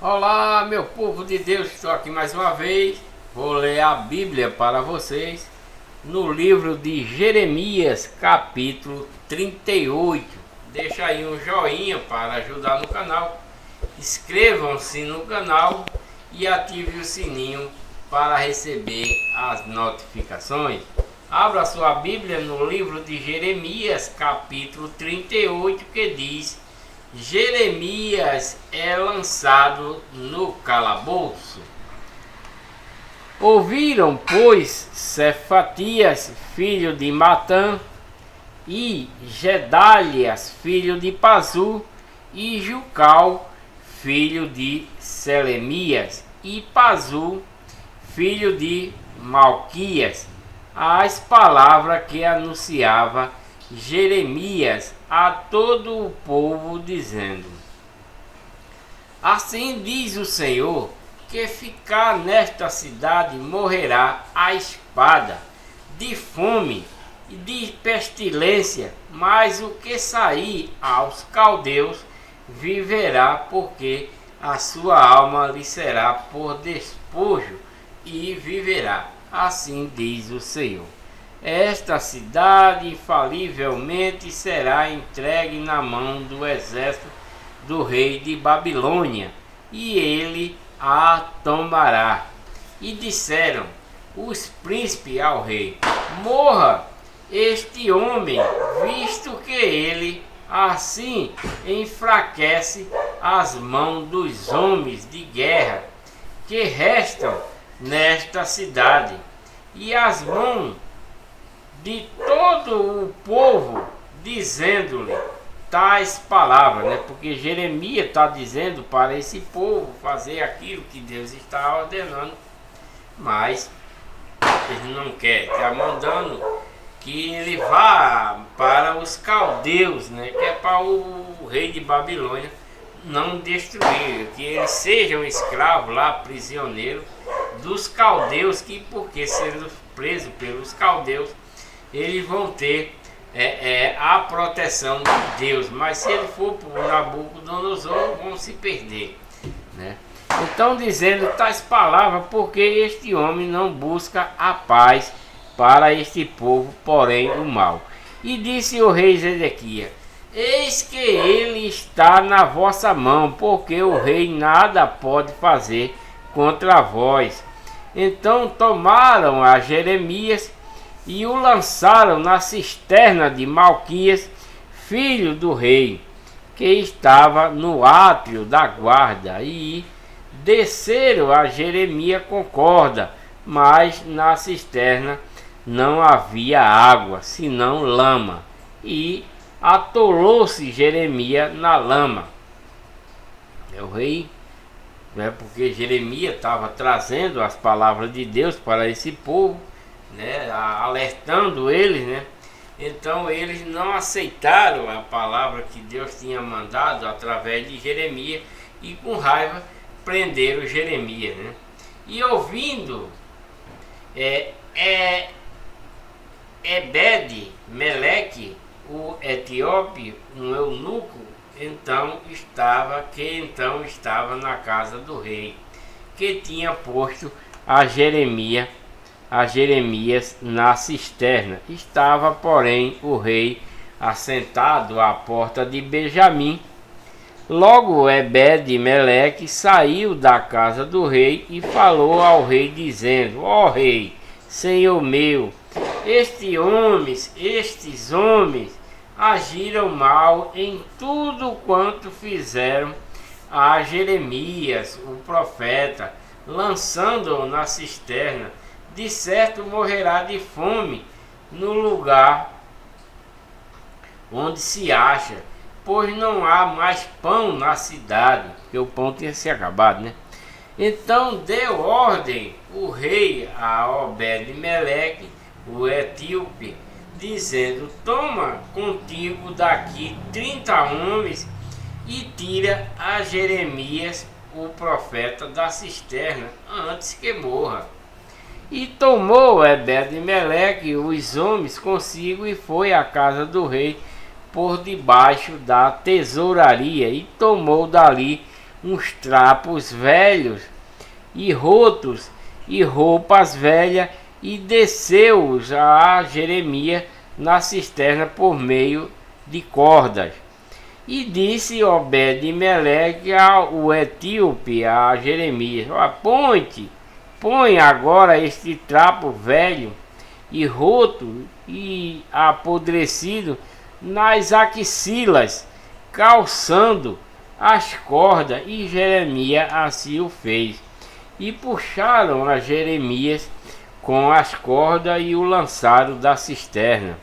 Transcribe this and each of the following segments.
Olá, meu povo de Deus, estou aqui mais uma vez. Vou ler a Bíblia para vocês no livro de Jeremias, capítulo 38. Deixa aí um joinha para ajudar no canal. Inscrevam-se no canal e ative o sininho para receber as notificações. Abra sua Bíblia no livro de Jeremias, capítulo 38, que diz: Jeremias é lançado no calabouço. Ouviram, pois, Cefatias, filho de Matã, e Gedalias, filho de Pazu, e Jucal, filho de Selemias, e Pazu, filho de Malquias, as palavras que anunciava Jeremias a todo o povo, dizendo: Assim diz o Senhor, que ficar nesta cidade morrerá a espada, de fome e de pestilência, mas o que sair aos caldeus viverá, porque a sua alma lhe será por despojo e viverá. Assim diz o Senhor. Esta cidade infalivelmente será entregue na mão do exército do rei de Babilônia, e ele a tomará. E disseram os príncipes ao rei: Morra este homem, visto que ele assim enfraquece as mãos dos homens de guerra que restam nesta cidade, e as mãos de todo o povo, dizendo-lhe tais palavras, né? Porque Jeremias está dizendo para esse povo fazer aquilo que Deus está ordenando, mas eles não querem, está mandando que ele vá para os caldeus, né? Que é para o rei de Babilônia não destruir, que eles sejam escravos lá, prisioneiros dos caldeus, que porque sendo presos pelos caldeus, eles vão ter a proteção de Deus, mas se ele for para o Nabucodonosor, vão se perder, né? Então, dizendo tais palavras, porque este homem não busca a paz para este povo, porém o mal. E disse o rei Zedequias: Eis que ele está na vossa mão, porque o rei nada pode fazer contra vós. Então tomaram a Jeremias e o lançaram na cisterna de Malquias, filho do rei, que estava no átrio da guarda, e desceram a Jeremias com corda, mas na cisterna não havia água, senão lama, e atolou-se Jeremias na lama. O rei, né, porque Jeremias estava trazendo as palavras de Deus para esse povo, né, alertando eles, né? Então eles não aceitaram a palavra que Deus tinha mandado através de Jeremias, e com raiva prenderam Jeremias, né? E ouvindo Ebed Meleque, o etíope, um eunuco, que estava na casa do rei, que tinha posto a Jeremias na cisterna. Estava, porém, o rei assentado à porta de Benjamim. Logo Ebed-Meleque saiu da casa do rei e falou ao rei, dizendo: Ó rei, senhor meu, estes homens agiram mal em tudo quanto fizeram a Jeremias, o profeta, lançando-o na cisterna. De certo morrerá de fome no lugar onde se acha, pois não há mais pão na cidade, porque o pão tinha se acabado, né? Então deu ordem o rei a Obed-Meleque, o etíope, dizendo: Toma contigo daqui 30 homens e tira a Jeremias, o profeta, da cisterna, antes que morra. E tomou Ebed-Meleque os homens consigo e foi à casa do rei por debaixo da tesouraria, e tomou dali uns trapos velhos e rotos e roupas velhas, e desceu-os a Jeremias na cisterna por meio de cordas. E disse Obed-Meleque ao etíope a Jeremias: põe agora este trapo velho e roto e apodrecido nas axilas, calçando as cordas. E Jeremias assim o fez. E puxaram a Jeremias com as cordas e o lançaram da cisterna.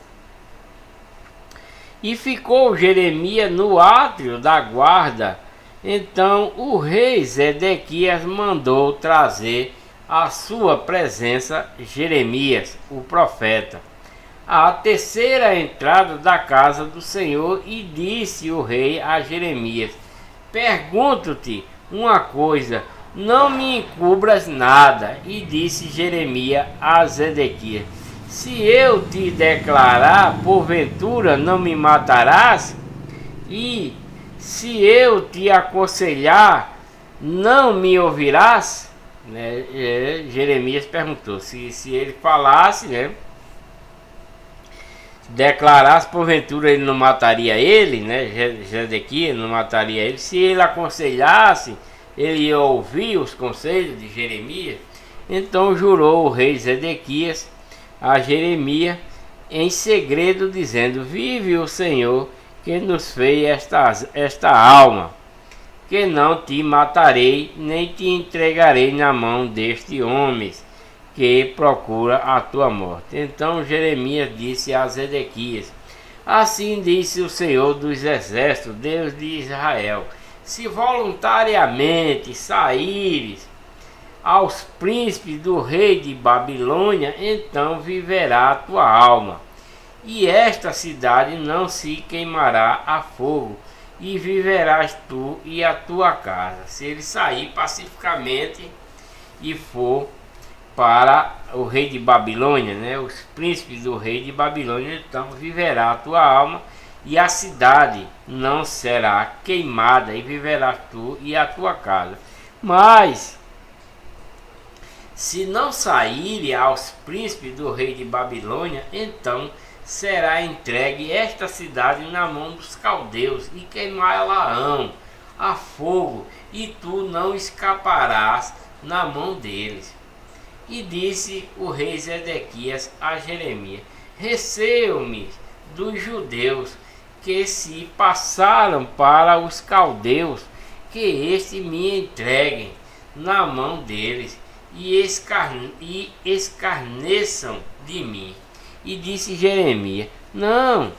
E ficou Jeremias no átrio da guarda. Então o rei Zedequias mandou trazer à sua presença Jeremias, o profeta, à terceira entrada da casa do Senhor. E disse o rei a Jeremias: pergunto-te uma coisa, não me encubras nada. E disse Jeremias a Zedequias: se eu te declarar, porventura não me matarás? E se eu te aconselhar, não me ouvirás? Jeremias perguntou se ele falasse, declarasse, porventura ele não mataria ele, Zedequias não mataria ele. Se ele aconselhasse, ele ia ouvir os conselhos de Jeremias. Então jurou o rei Zedequias a Jeremias em segredo, dizendo: vive o Senhor que nos fez esta alma, que não te matarei, nem te entregarei na mão deste homem que procura a tua morte. Então Jeremias disse a Zedequias: assim disse o Senhor dos exércitos, Deus de Israel: se voluntariamente saíres aos príncipes do rei de Babilônia, então viverá a tua alma, e esta cidade não se queimará a fogo, e viverás tu e a tua casa. Se ele sair pacificamente e for para o rei de Babilônia, os príncipes do rei de Babilônia, então viverá a tua alma, e a cidade não será queimada, e viverás tu e a tua casa. Mas se não saírem aos príncipes do rei de Babilônia, então será entregue esta cidade na mão dos caldeus, e queimá-la-ão a fogo, e tu não escaparás na mão deles. E disse o rei Zedequias a Jeremias: receio-me dos judeus que se passaram para os caldeus, que este me entreguem na mão deles, e escarneçam de mim. E disse Jeremias: não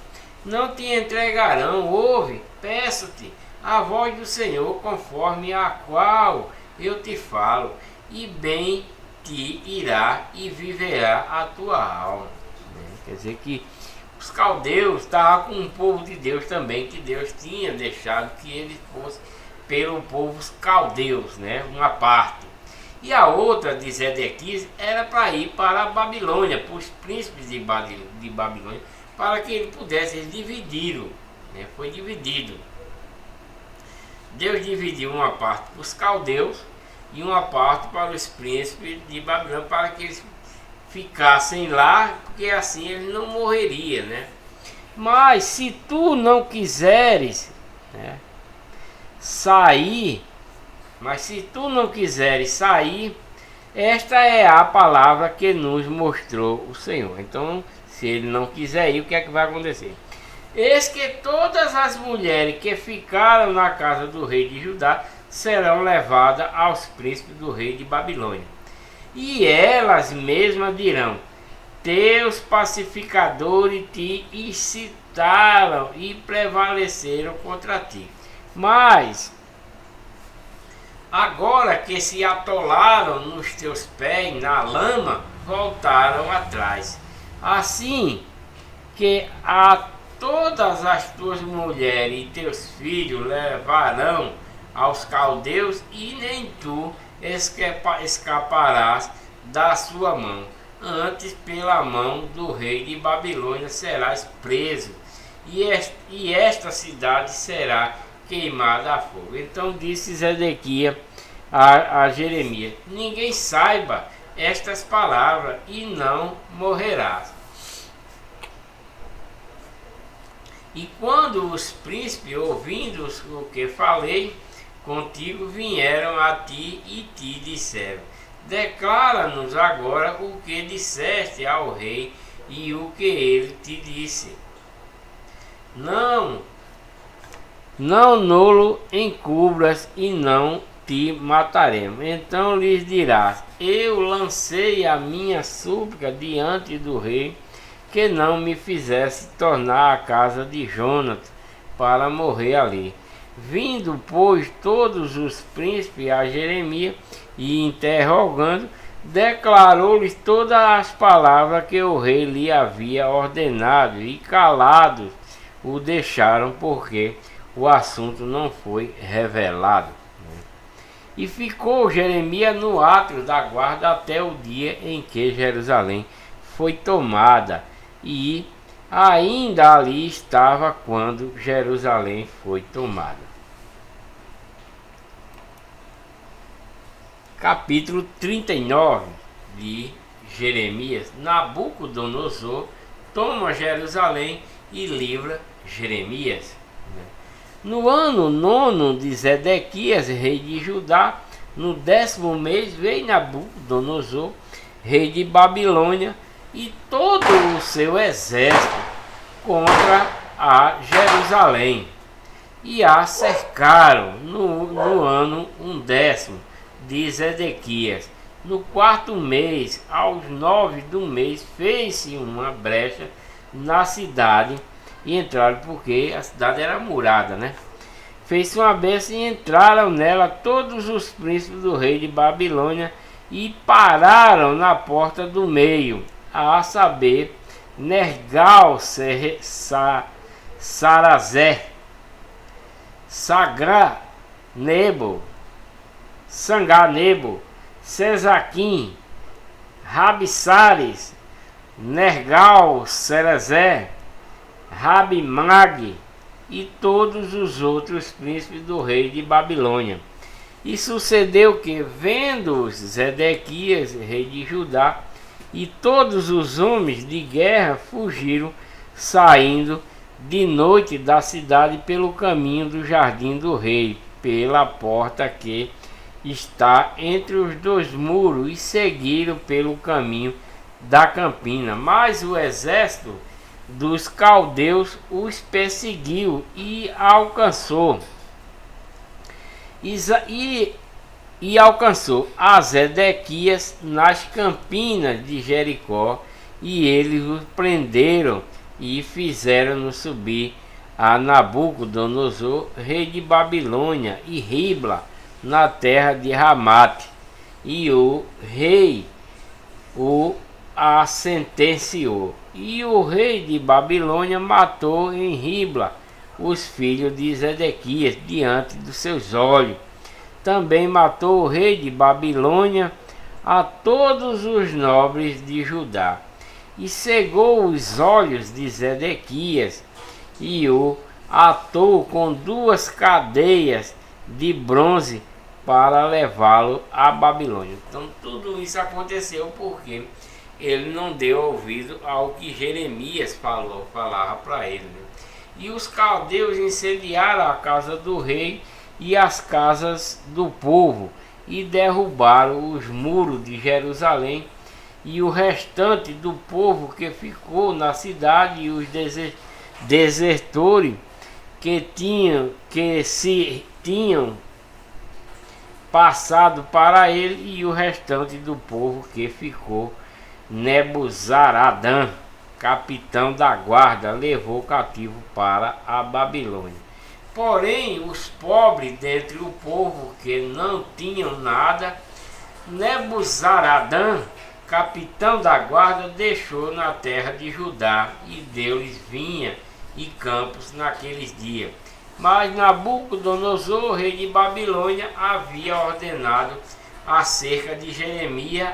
te entregarão. Ouve, peço-te a voz do Senhor, conforme a qual eu te falo, e bem te irá e viverá a tua alma. Quer dizer que os caldeus estavam com o povo de Deus também, que Deus tinha deixado que ele fosse pelo povo caldeus, uma parte. E a outra de Zedequias era para ir para a Babilônia, para os príncipes de Babilônia, para que ele pudesse dividir. Foi dividido. Deus dividiu uma parte para os caldeus e uma parte para os príncipes de Babilônia, para que eles ficassem lá, porque assim ele não morreria, Mas se tu não quiseres sair, esta é a palavra que nos mostrou o Senhor. Então, se ele não quiser ir, o que é que vai acontecer? Eis que todas as mulheres que ficaram na casa do rei de Judá serão levadas aos príncipes do rei de Babilônia. E elas mesmas dirão: teus pacificadores te incitaram e prevaleceram contra ti. Mas agora que se atolaram nos teus pés na lama, voltaram atrás. Assim que a todas as tuas mulheres e teus filhos levarão aos caldeus, e nem tu escaparás da sua mão. Antes, pela mão do rei de Babilônia serás preso, e esta cidade será queimada a fogo. Então disse Zedequias a Jeremias: ninguém saiba estas palavras, e não morrerás. E quando os príncipes, ouvindo o que falei contigo, vieram a ti e te disseram: declara-nos agora o que disseste ao rei e o que ele te disse. Não nulo encubras, e não te mataremos. Então lhes dirás: eu lancei a minha súplica diante do rei, que não me fizesse tornar à casa de Jonatas para morrer ali. Vindo, pois, todos os príncipes a Jeremias e interrogando, declarou-lhes todas as palavras que o rei lhe havia ordenado, e calados o deixaram, porque o assunto não foi revelado. E ficou Jeremias no átrio da guarda até o dia em que Jerusalém foi tomada, e ainda ali estava quando Jerusalém foi tomada. Capítulo 39 de Jeremias. Nabucodonosor toma Jerusalém e livra Jeremias. No ano 9 de Zedequias, rei de Judá, no 10º mês, veio Nabucodonosor, rei de Babilônia, e todo o seu exército contra a Jerusalém, e a cercaram no ano 10º de Zedequias. No 4º mês, aos 9 do mês, fez-se uma brecha na cidade e entraram, porque a cidade era murada, né? Fez-se uma brecha e entraram nela todos os príncipes do rei de Babilônia e pararam na porta do meio, a saber, Nergal, Sarazé, Sagranebo, Sanganebo, Sezaquim, Rabsares, Nergal, Serezé, Rabimag e todos os outros príncipes do rei de Babilônia. E sucedeu que, vendo-os Zedequias, rei de Judá, e todos os homens de guerra fugiram, saindo de noite da cidade pelo caminho do jardim do rei, pela porta que está entre os dois muros, e seguiram pelo caminho da campina. Mas o exército dos caldeus os perseguiu e alcançou. E alcançou a Zedequias nas campinas de Jericó, e eles o prenderam e fizeram-no subir a Nabucodonosor, rei de Babilônia, e Ribla, na terra de Ramate, e o rei a sentenciou. E o rei de Babilônia matou em Ribla os filhos de Zedequias diante dos seus olhos. Também matou o rei de Babilônia a todos os nobres de Judá, e cegou os olhos de Zedequias, e o atou com 2 cadeias de bronze para levá-lo à Babilônia. Então tudo isso aconteceu porque ele não deu ouvido ao que Jeremias falava para ele, né? E os caldeus incendiaram a casa do rei e as casas do povo, e derrubaram os muros de Jerusalém, e o restante do povo que ficou na cidade, e os desertores que se tinham passado para ele, e o restante do povo que ficou, Nebuzaradã, capitão da guarda, levou cativo para a Babilônia. Porém, os pobres dentre o povo que não tinham nada, Nebuzaradã, capitão da guarda, deixou na terra de Judá, e deu-lhes vinha e campos naqueles dias. Mas Nabucodonosor, rei de Babilônia, havia ordenado acerca de Jeremias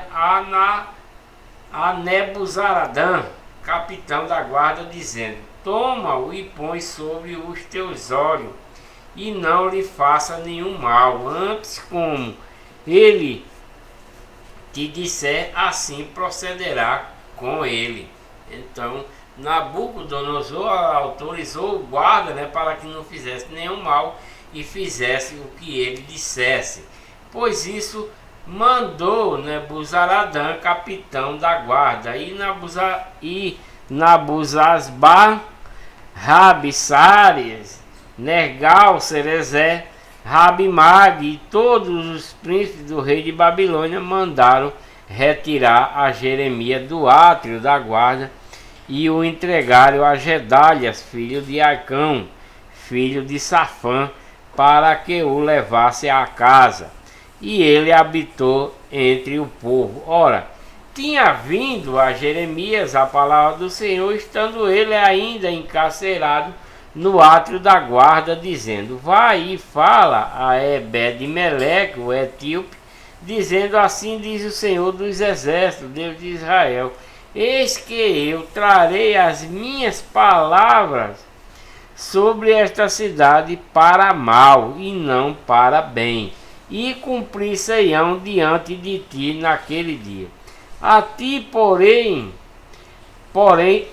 a Nebuzaradã, capitão da guarda, dizendo: toma-o e põe sobre os teus olhos, e não lhe faça nenhum mal. Antes, como ele te disser, assim procederá com ele. Então, Nabucodonosor autorizou o guarda, né, para que não fizesse nenhum mal e fizesse o que ele dissesse. Pois isso mandou Nebuzaradã, capitão da guarda, e Nabuzazbar, Rabsares, Nergal, Serezé, Rabimag e todos os príncipes do rei de Babilônia mandaram retirar a Jeremias do átrio da guarda e o entregaram a Gedalias, filho de Acão, filho de Safã, para que o levasse à casa. E ele habitou entre o povo. Ora, tinha vindo a Jeremias a palavra do Senhor, estando ele ainda encarcerado no átrio da guarda, dizendo: vai e fala a Ebed-Meleque, o etíope, dizendo: assim diz o Senhor dos exércitos, Deus de Israel: eis que eu trarei as minhas palavras sobre esta cidade para mal e não para bem, e cumprir-se-ão diante de ti naquele dia. A ti, porém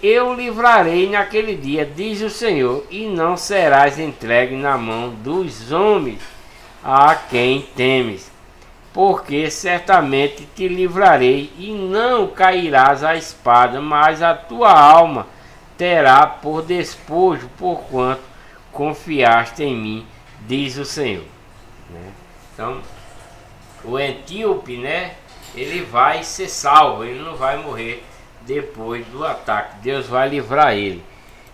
eu livrarei naquele dia, diz o Senhor, e não serás entregue na mão dos homens a quem temes, porque certamente te livrarei e não cairás à espada, mas a tua alma terá por despojo, porquanto confiaste em mim, diz o Senhor. Então, o etíope, ele vai ser salvo, ele não vai morrer depois do ataque. Deus vai livrar ele.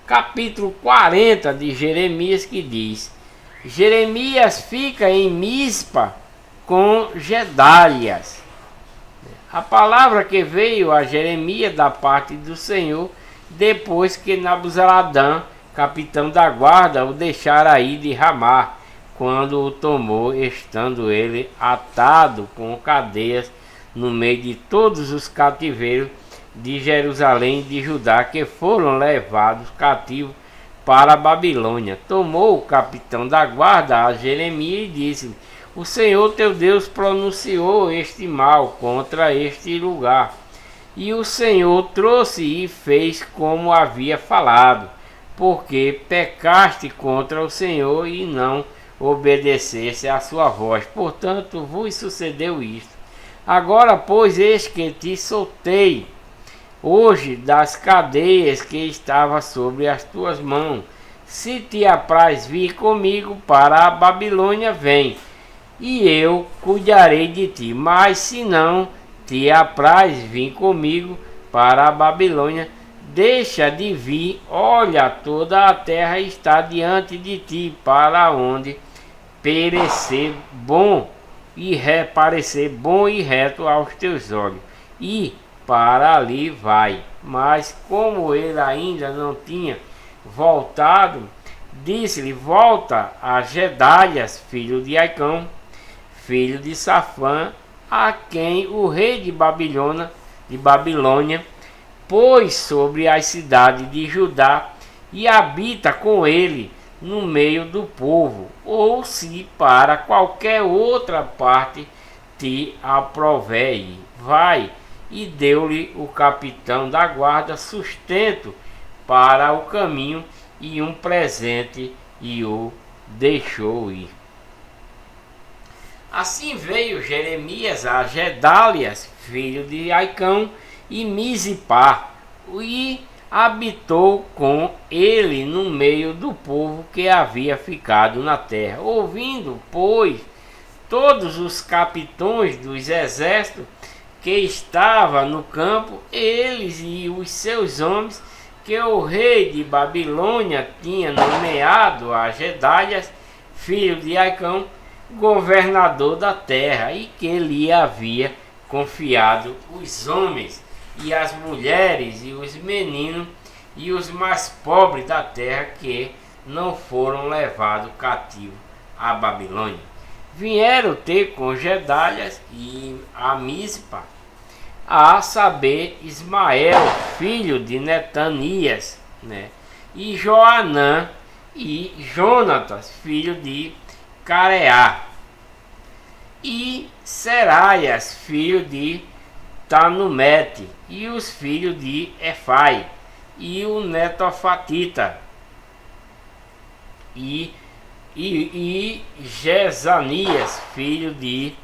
Capítulo 40 de Jeremias, que diz: Jeremias fica em Mispa com Gedalias. A palavra que veio a Jeremias da parte do Senhor, depois que Nabuzaradã, capitão da guarda, o deixara ir de Ramá, quando o tomou, estando ele atado com cadeias no meio de todos os cativeiros de Jerusalém e de Judá, que foram levados cativos para a Babilônia. Tomou o capitão da guarda a Jeremias e disse: o Senhor teu Deus pronunciou este mal contra este lugar, e o Senhor trouxe e fez como havia falado, porque pecaste contra o Senhor e não obedecesse à sua voz. Portanto, vos sucedeu isto. Agora, pois, eis que te soltei hoje das cadeias que estava sobre as tuas mãos. Se te apraz vir comigo para a Babilônia, vem, e eu cuidarei de ti. Mas se não te apraz vir comigo para a Babilônia, deixa de vir. Olha, toda a terra está diante de ti, para onde parecer bom e reto aos teus olhos, e para ali vai. Mas como ele ainda não tinha voltado, disse-lhe: volta a Gedalias, filho de Acão, filho de Safã, a quem o rei de Babilônia pôs sobre as cidades de Judá, e habita com ele no meio do povo, ou se para qualquer outra parte te aprouver ir. Vai. E deu-lhe o capitão da guarda sustento para o caminho e um presente, e o deixou ir. Assim veio Jeremias a Gedalias, filho de Acão, e Misipá, e habitou com ele no meio do povo que havia ficado na terra. Ouvindo, pois, todos os capitões dos exércitos que estavam no campo, eles e os seus homens, que o rei de Babilônia tinha nomeado a Gedalias, filho de Acão, governador da terra, e que lhe havia confiado os homens e as mulheres e os meninos e os mais pobres da terra, que não foram levados cativos à Babilônia. Vieram ter com Gedalias e a Mispa, a saber, Ismael, filho de Netanias, e Joanã, e Jonatas, filho de Careá, e Seraias, filho de Tanumete, e os filhos de Efai, e o Netofatita, e Jezanias, filho de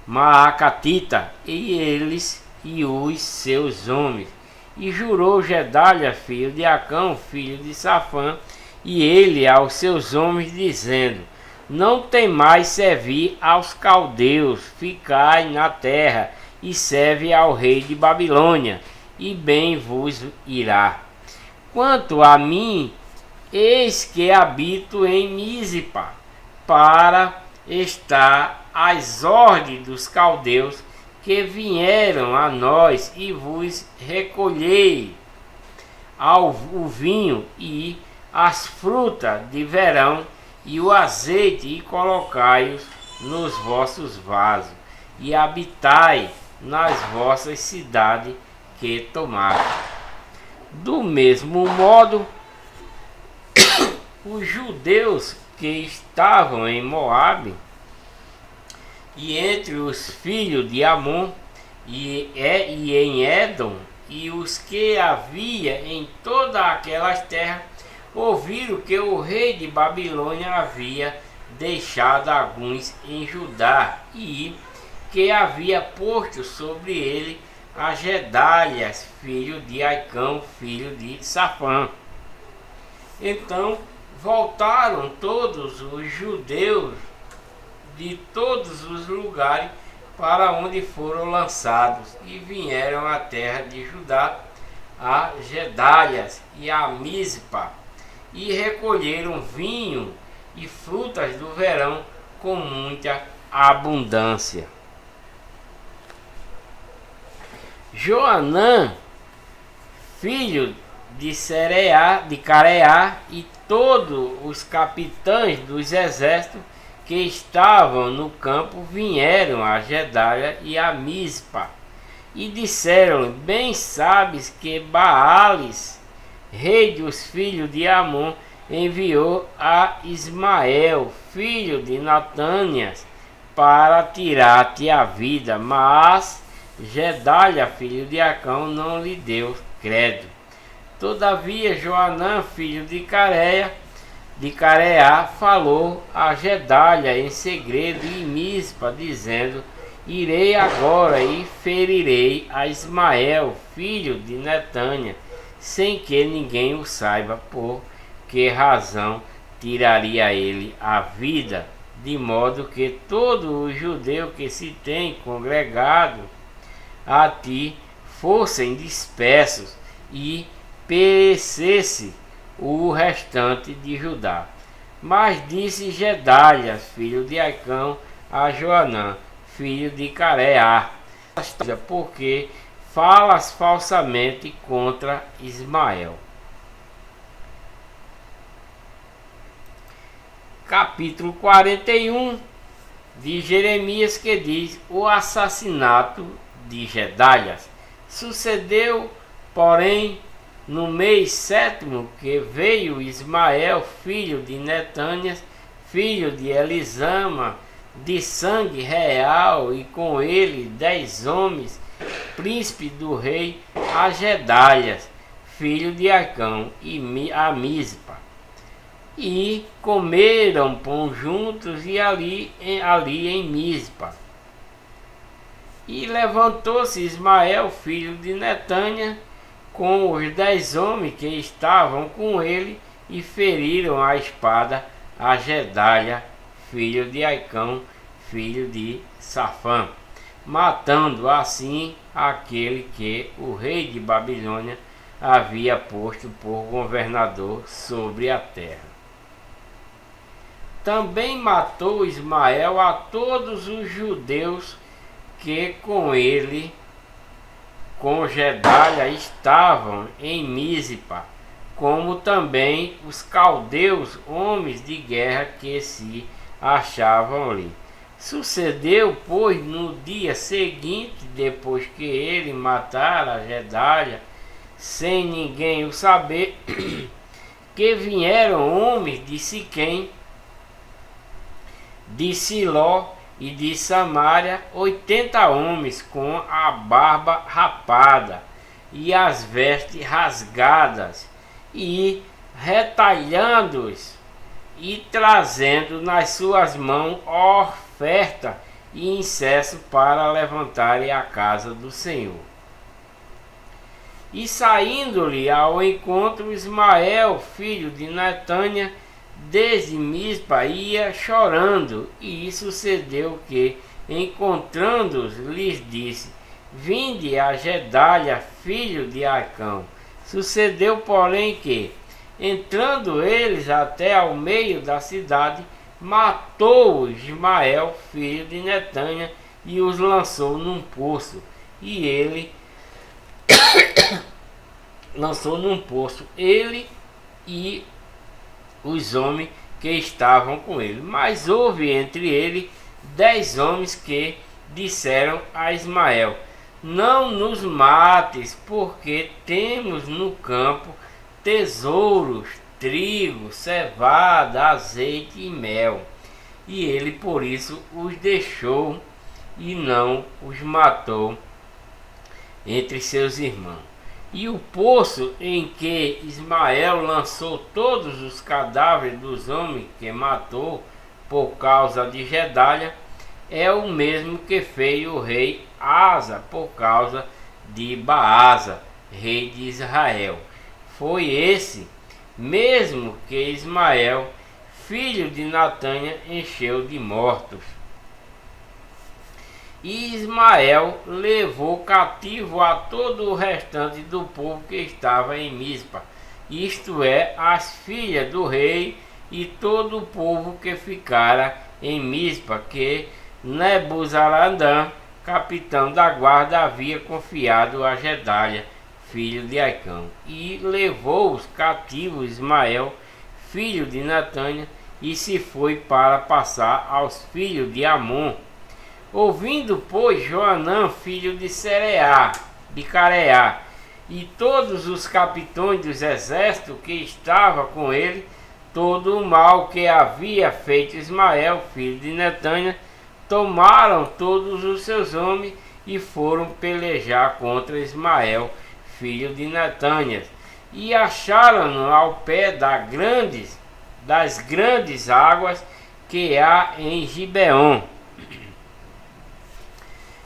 Maacatita, e eles e os seus homens. E jurou Gedalia, filho de Acão, filho de Safã, e ele aos seus homens, dizendo: não temais servir aos caldeus, ficai na terra, e serve ao rei de Babilônia, e bem vos irá. Quanto a mim, eis que habito em Mizpa, para estar às ordens dos caldeus que vieram a nós, e vos recolhei o vinho e as frutas de verão e o azeite, e colocai-os nos vossos vasos, e habitai nas vossas cidades que tomaram. Do mesmo modo, os judeus que estavam em Moabe e entre os filhos de Amon e em Édom, e os que havia em todas aquelas terras, ouviram que o rei de Babilônia havia deixado alguns em Judá, e que havia posto sobre ele a Gedálias, filho de Aicão, filho de Safã. Então voltaram todos os judeus de todos os lugares para onde foram lançados, e vieram à terra de Judá, a Gedálias e a Mizpa, e recolheram vinho e frutas do verão com muita abundância. Joanã, filho de Careá, e todos os capitães dos exércitos que estavam no campo vieram a Gedalia e a Mizpa, e disseram: bem sabes que Baales, rei dos filhos de Amon, enviou a Ismael, filho de Natânias, para tirar-te a vida, mas Gedalia, filho de Acão, não lhe deu credo. Todavia Joanã, filho de Careá, falou a Gedalia em segredo em Mizpa, dizendo: irei agora e ferirei a Ismael, filho de Netânia, sem que ninguém o saiba, por que razão tiraria ele a vida, de modo que todo o judeu que se tem congregado a ti fossem dispersos, e perecesse o restante de Judá. Mas disse Gedalia, filho de Aicão, a Joanã, filho de Careá: porque falas falsamente contra Ismael. Capítulo 41 de Jeremias, que diz: o assassinato de Gedalia. Sucedeu, porém, no mês 7º, que veio Ismael, filho de Netânias, filho de Elisama, de sangue real, e com ele 10 homens, príncipe do rei, a Gedalia, filho de Acão, e a Mizpa. E comeram pão juntos, e ali em Mizpa. E levantou-se Ismael, filho de Netânia, com os 10 homens que estavam com ele, e feriram a espada a Gedalia, filho de Aicão, filho de Safã, matando assim aquele que o rei de Babilônia havia posto por governador sobre a terra. Também matou Ismael a todos os judeus que com ele, com Gedalia, estavam em Mizpa, como também os caldeus, homens de guerra que se achavam ali. Sucedeu, pois, no dia seguinte, depois que ele matara a Gedalia, sem ninguém o saber, que vieram homens de Siquém, de Siló e de Samaria, 80 homens com a barba rapada e as vestes rasgadas, e retalhando-os e trazendo nas suas mãos oferta e incenso para levantarem a casa do Senhor. E saindo-lhe ao encontro Ismael, filho de Netânia, desde Mispa, ia chorando, e sucedeu que, encontrando-os, lhes disse: Vinde a Gedalia, filho de Acão. Sucedeu, porém, que, entrando eles até ao meio da cidade, matou Ismael, filho de Netânia, e os lançou num poço. E ele lançou num poço, ele e os homens que estavam com ele. Mas houve entre ele 10 homens que disseram a Ismael: Não nos mates, porque temos no campo tesouros, trigo, cevada, azeite e mel. E ele por isso os deixou e não os matou entre seus irmãos. E o poço em que Ismael lançou todos os cadáveres dos homens que matou por causa de Gedalia é o mesmo que fez o rei Asa por causa de Baasa, rei de Israel. Foi esse mesmo que Ismael, filho de Netânia, encheu de mortos. E Ismael levou cativo a todo o restante do povo que estava em Mispa, isto é, as filhas do rei e todo o povo que ficara em Mispa, que Nebuzaradã, capitão da guarda, havia confiado a Gedalia, filho de Acão. E levou os cativos Ismael, filho de Netânia, e se foi para passar aos filhos de Amon. Ouvindo, pois, Joanã, filho de Careá, e todos os capitões dos exércitos que estavam com ele, todo o mal que havia feito Ismael, filho de Netânia, tomaram todos os seus homens e foram pelejar contra Ismael, filho de Netânia, e acharam-no ao pé das grandes águas que há em Gibeon.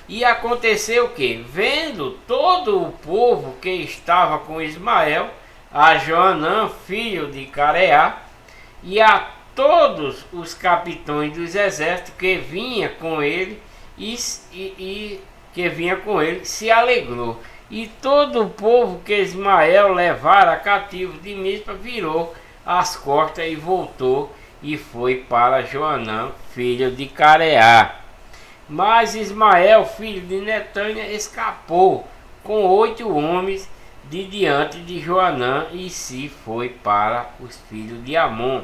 E aconteceu que, vendo todo o povo que estava com Ismael, a Joanã, filho de Careá, e a todos os capitões dos exércitos que vinha com ele, se alegrou. E todo o povo que Ismael levara cativo de Mispa virou as costas e voltou e foi para Joanã, filho de Careá. Mas Ismael, filho de Netânia, escapou com 8 homens de diante de Joanã e se foi para os filhos de Amon.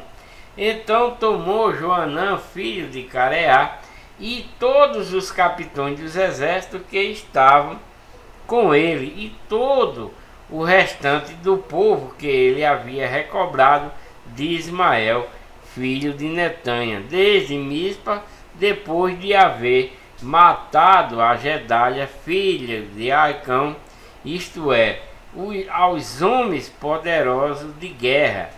Então tomou Joanã, filho de Careá, e todos os capitões dos exércitos que estavam com ele, e todo o restante do povo que ele havia recobrado de Ismael, filho de Netânia, desde Mispa, depois de haver matado a Gedalia, filha de Acão, isto é, aos homens poderosos de guerra,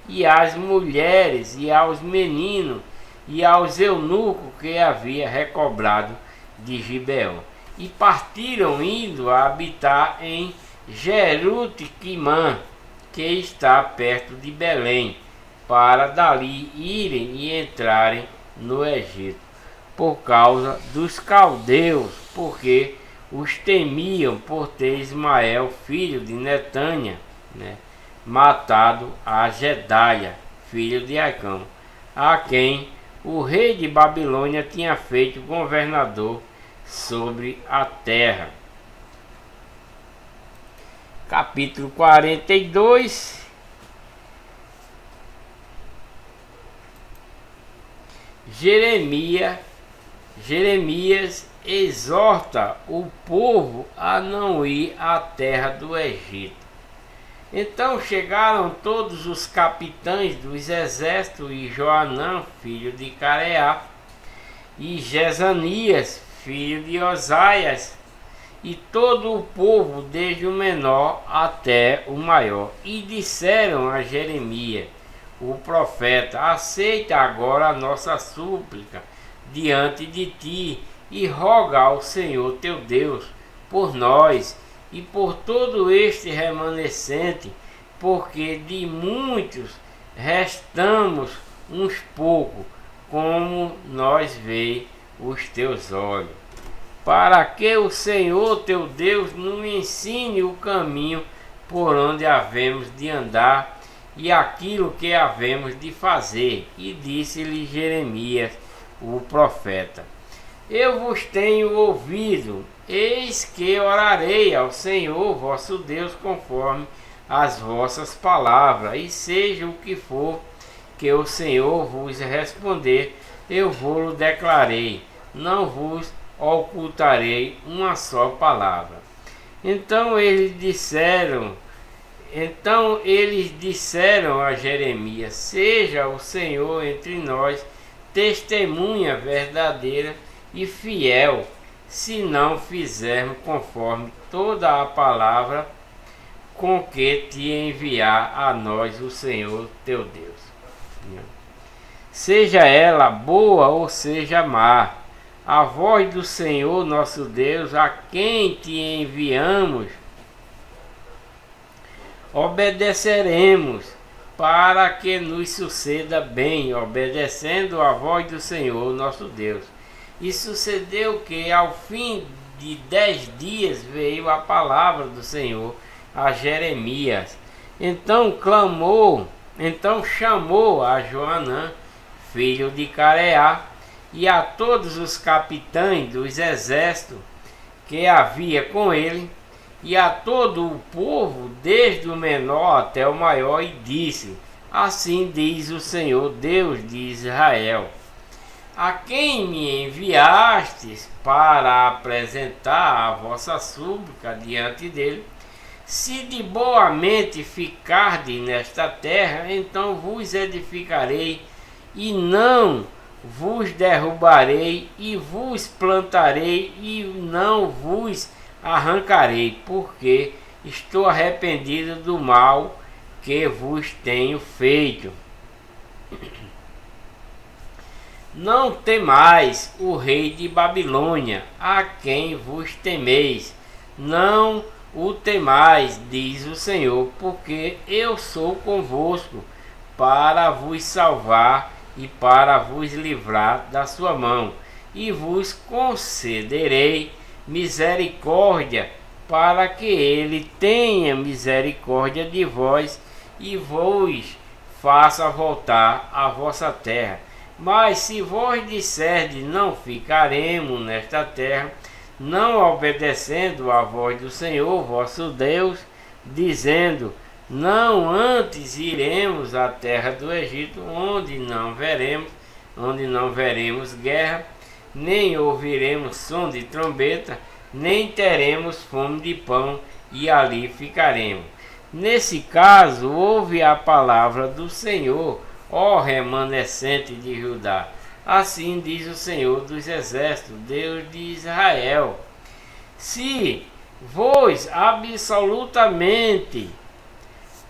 e às mulheres, e aos meninos, e aos eunucos que havia recobrado de Gibeon. E partiram indo a habitar em Jerute-Quimã, que está perto de Belém, para dali irem e entrarem no Egito, por causa dos caldeus, porque os temiam por ter Ismael, filho de Netânia, matado a Gedalia, filho de Acão, a quem o rei de Babilônia tinha feito governador sobre a terra. Capítulo 42. Jeremias exorta o povo a não ir à terra do Egito. Então chegaram todos os capitães dos exércitos e Joanã, filho de Careá, e Jezanias, filho de Osaias, e todo o povo, desde o menor até o maior, e disseram a Jeremias, o profeta: aceita agora a nossa súplica diante de ti, e roga ao Senhor teu Deus por nós e por todo este remanescente, porque de muitos restamos uns poucos, como nós vê os teus olhos, para que o Senhor teu Deus nos ensine o caminho por onde havemos de andar e aquilo que havemos de fazer. E disse-lhe Jeremias, o profeta: eu vos tenho ouvido, eis que orarei ao Senhor vosso Deus conforme as vossas palavras, e seja o que for que o Senhor vos responder, eu vos declarei, não vos ocultarei uma só palavra. Então eles disseram a Jeremias: seja o Senhor entre nós testemunha verdadeira e fiel, se não fizermos conforme toda a palavra com que te enviar a nós o Senhor teu Deus. Seja ela boa ou seja má, a voz do Senhor nosso Deus, a quem te enviamos, obedeceremos, para que nos suceda bem, obedecendo a voz do Senhor nosso Deus. E sucedeu que ao fim de 10 dias veio a palavra do Senhor a Jeremias. Então chamou a Joanã, filho de Careá, e a todos os capitães dos exércitos que havia com ele, e a todo o povo, desde o menor até o maior, e disse: assim diz o Senhor Deus de Israel, a quem me enviastes para apresentar a vossa súplica diante dele, se de boa mente ficardes nesta terra, então vos edificarei, e não vos derrubarei, e vos plantarei, e não vos arrancarei, porque estou arrependido do mal que vos tenho feito. Não temais o rei de Babilônia, a quem vos temeis. Não o temais, diz o Senhor, porque eu sou convosco para vos salvar e para vos livrar da sua mão, e vos concederei misericórdia, para que ele tenha misericórdia de vós e vos faça voltar à vossa terra. Mas se vós disserdes: não ficaremos nesta terra, não obedecendo à voz do Senhor vosso Deus, dizendo: não, antes iremos à terra do Egito, onde não veremos guerra, nem ouviremos som de trombeta, nem teremos fome de pão, e ali ficaremos. Nesse caso, ouve a palavra do Senhor, ó remanescente de Judá. Assim diz o Senhor dos exércitos, Deus de Israel: se vos absolutamente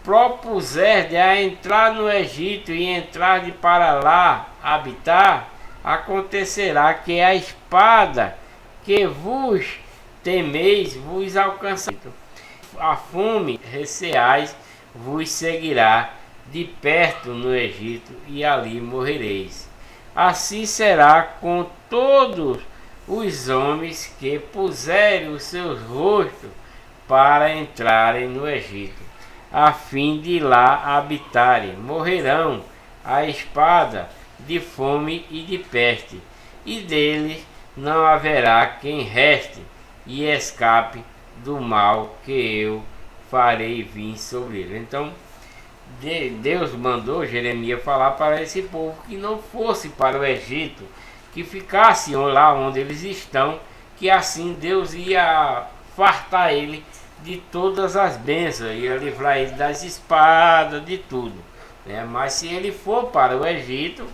propuserdes a entrar no Egito e entrardes para lá habitar, acontecerá que a espada que vos temeis vos alcançará. A fome receais vos seguirá de perto no Egito, e ali morrereis. Assim será com todos os homens que puserem os seus rostos para entrarem no Egito, a fim de lá habitarem. Morrerão a espada, de fome e de peste, e deles não haverá quem reste e escape do mal que eu farei vir sobre ele. Então Deus mandou Jeremias falar para esse povo que não fosse para o Egito, que ficasse lá onde eles estão, que assim Deus ia fartar ele de todas as bênçãos, ia livrar ele das espadas, de tudo, né? Mas se ele for para o Egito,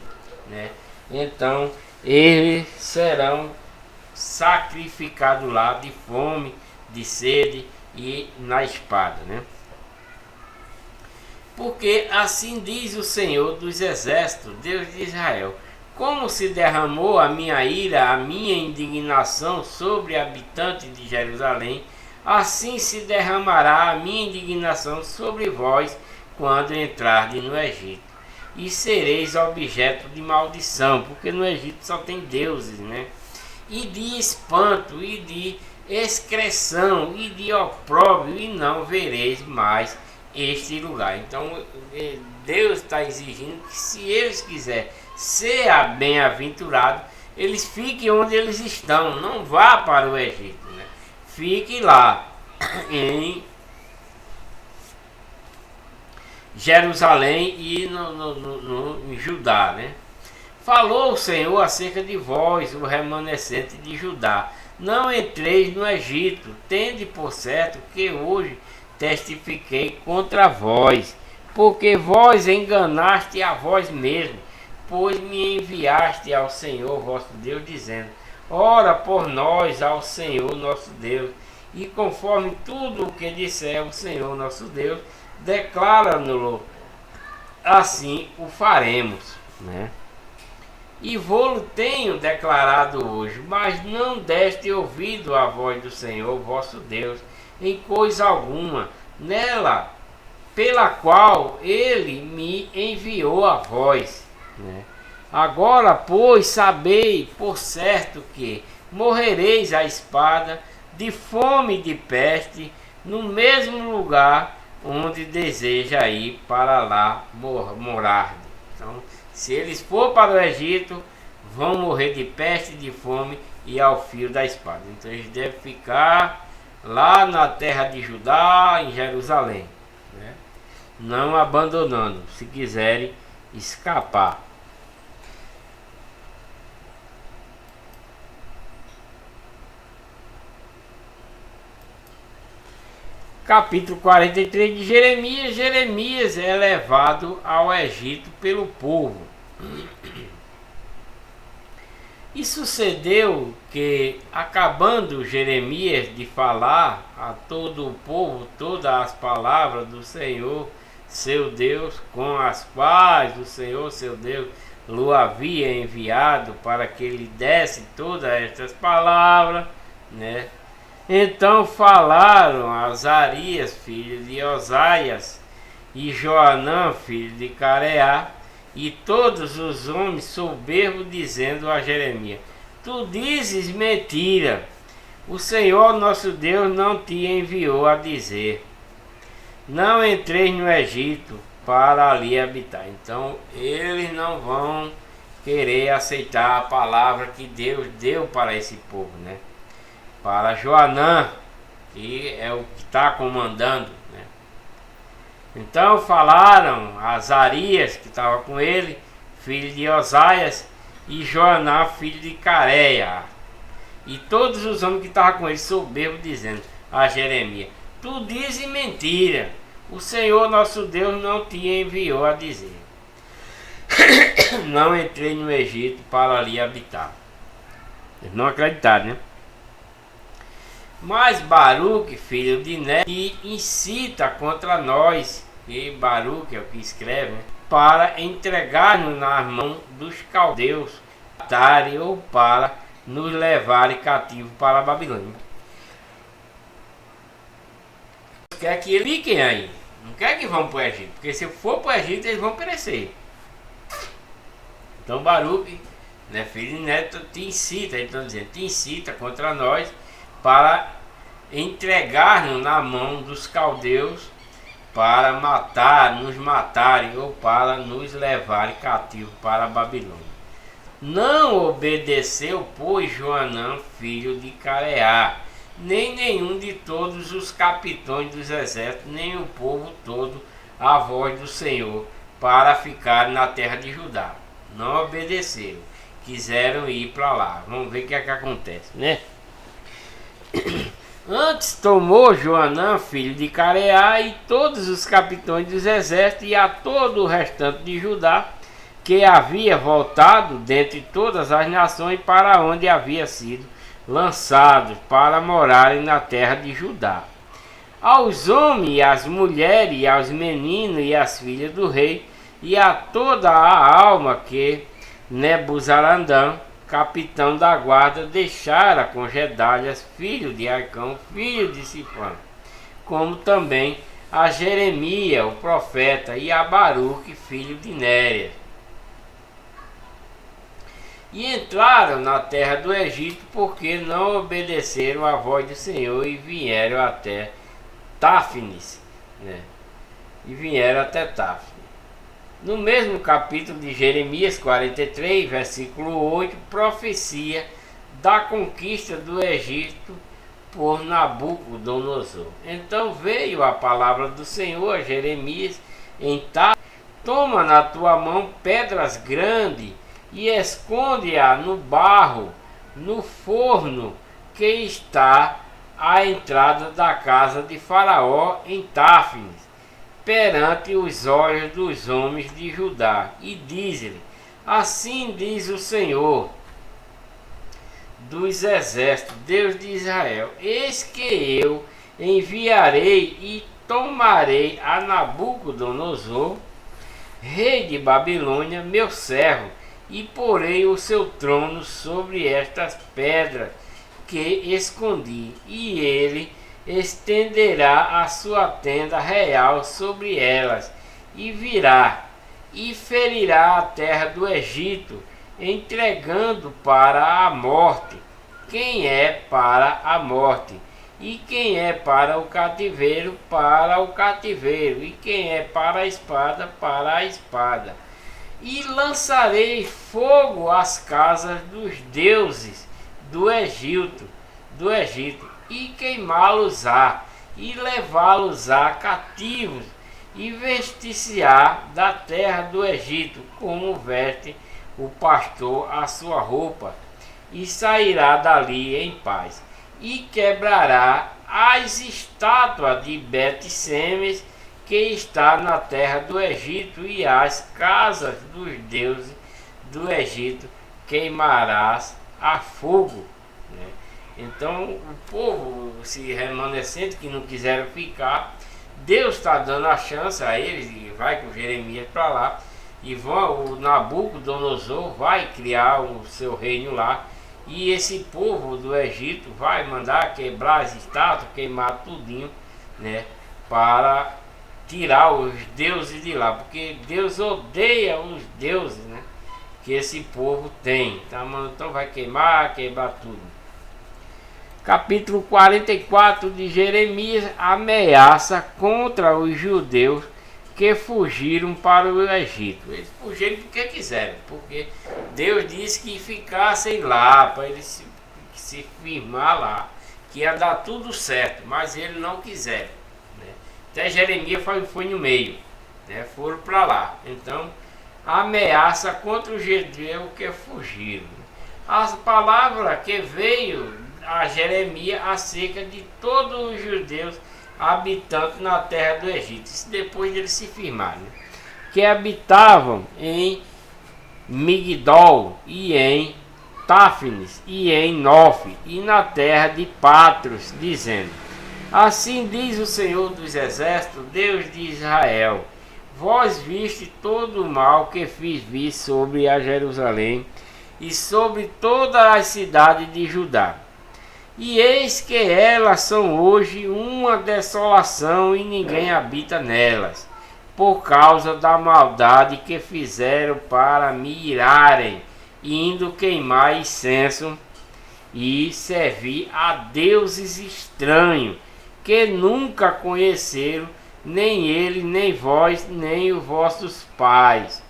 né, então eles serão sacrificados lá de fome, de sede e na espada, né? Porque assim diz o Senhor dos Exércitos, Deus de Israel: como se derramou a minha ira, a minha indignação sobre habitantes de Jerusalém, assim se derramará a minha indignação sobre vós quando entrardes no Egito. E sereis objeto de maldição, porque no Egito só tem deuses, né? E de espanto, e de excreção, e de opróbrio, e não vereis mais este lugar. Então Deus está exigindo que, se eles quiserem ser bem-aventurados, eles fiquem onde eles estão, não vá para o Egito, né? Fique lá em Jerusalém e em Judá, né? Falou o Senhor acerca de vós, o remanescente de Judá: não entreis no Egito, tende por certo que hoje testifiquei contra vós, porque vós enganaste a vós mesmos, pois me enviaste ao Senhor vosso Deus, dizendo: ora por nós ao Senhor nosso Deus, e conforme tudo o que disser o Senhor nosso Deus, declara-no-lo, assim o faremos, né? E vô-lo tenho declarado hoje, mas não deste ouvido à voz do Senhor vosso Deus em coisa alguma, nela pela qual ele me enviou a vós, né? Agora, pois, sabei por certo que morrereis à espada, de fome e de peste, no mesmo lugar onde deseja ir para lá morar. Então, se eles for para o Egito, vão morrer de peste, de fome e ao fio da espada. Então eles devem ficar lá na terra de Judá, em Jerusalém, né? Não abandonando, se quiserem escapar. Capítulo 43 de Jeremias. Jeremias é levado ao Egito pelo povo. E sucedeu que, acabando Jeremias de falar a todo o povo todas as palavras do Senhor seu Deus, com as quais o Senhor seu Deus o havia enviado para que ele desse todas estas palavras, né? Então falaram Azarias, filho de Osaias, e Joanã, filho de Careá, e todos os homens soberbos, dizendo a Jeremias: tu dizes mentira, o Senhor nosso Deus não te enviou a dizer: não entreis no Egito para ali habitar. Então eles não vão querer aceitar a palavra que Deus deu para esse povo, né? Para Joanã, que é o que está comandando, né? Então falaram Azarias, que estava com ele, filho de Osaias, e Joaná, filho de Careia, e todos os homens que estavam com ele soberbos, dizendo a Jeremias: tu dizes mentira, o Senhor nosso Deus não te enviou a dizer: não entrei no Egito para ali habitar. Eles não acreditaram, né? Mas Baruque, filho de Né, que incita contra nós, e Baruque é o que escreve, né, para entregar-nos nas mãos dos caldeus, ou para nos levarem cativo para a Babilônia. Quer que eles fiquem aí, não quer que vão para o Egito, porque se for para o Egito eles vão perecer. Então Baruque, né, filho de Neto, te incita, então dizendo, te incita contra nós para entregar-nos na mão dos caldeus, para nos matarem ou para nos levarem cativo para a Babilônia. Não obedeceu, pois, Joanã, filho de Careá, nem nenhum de todos os capitões dos exércitos, nem o povo todo, à voz do Senhor, para ficar na terra de Judá. Não obedeceram, quiseram ir para lá. Vamos ver o que é que acontece, né? Antes tomou Joanã, filho de Careá, e todos os capitães dos exércitos, e a todo o restante de Judá, que havia voltado dentre todas as nações para onde havia sido lançados, para morarem na terra de Judá. Aos homens e às mulheres, e aos meninos e às filhas do rei, e a toda a alma que Nebuzaradã, capitão da guarda, deixara com Gedalias, filho de Arcão, filho de Sifã, como também a Jeremias, o profeta, e a Baruque, filho de Nérias. E entraram na terra do Egito, porque não obedeceram à voz do Senhor, e vieram até Táfnis, E vieram até Táfnis. No mesmo capítulo de Jeremias 43, versículo 8, profecia da conquista do Egito por Nabucodonosor. Então veio a palavra do Senhor a Jeremias em Táfnis: toma na tua mão pedras grandes e esconde-a no barro, no forno que está à entrada da casa de Faraó em Táfnis, perante os olhos dos homens de Judá, e diz-lhe: assim diz o Senhor dos exércitos, Deus de Israel: eis que eu enviarei e tomarei a Nabucodonosor, rei de Babilônia, meu servo, e porei o seu trono sobre estas pedras que escondi, e ele estenderá a sua tenda real sobre elas, e virá e ferirá a terra do Egito, entregando para a morte quem é para a morte, e quem é para o cativeiro, e quem é para a espada. E lançarei fogo às casas dos deuses do Egito, e queimá-los-á, e levá-los-á cativos, e vestir-se-á da terra do Egito, como veste o pastor a sua roupa, e sairá dali em paz, e quebrará as estátuas de Bet-Semes, que está na terra do Egito, e as casas dos deuses do Egito queimarás a fogo. Então o povo, se remanescente, que não quiseram ficar, Deus está dando a chance a eles, e vai com Jeremias para lá, e o Nabucodonosor vai criar o seu reino lá, e esse povo do Egito vai mandar quebrar as estátuas, queimar tudinho, para tirar os deuses de lá, porque Deus odeia os deuses, que esse povo tem. Então vai queimar tudo. Capítulo 44 de Jeremias: ameaça contra os judeus que fugiram para o Egito. Eles fugiram porque quiseram, porque Deus disse que ficassem lá, para eles se firmar lá, que ia dar tudo certo, mas eles não quiseram. Até Jeremias foi no meio, foram para lá. Então, ameaça contra os judeus que fugiram. As palavras que veio a Jeremias acerca de todos os judeus habitantes na terra do Egito, isso depois deles se firmarem, que habitavam em Migdol, e em Táfnis, e em Nof, e na terra de Patros, dizendo: assim diz o Senhor dos exércitos, Deus de Israel: vós viste todo o mal que fiz vir sobre a Jerusalém e sobre todas as cidades de Judá. E eis que elas são hoje uma desolação, e ninguém habita nelas, por causa da maldade que fizeram para me irarem, indo queimar incenso e servir a deuses estranhos, que nunca conheceram, nem ele, nem vós, nem os vossos pais.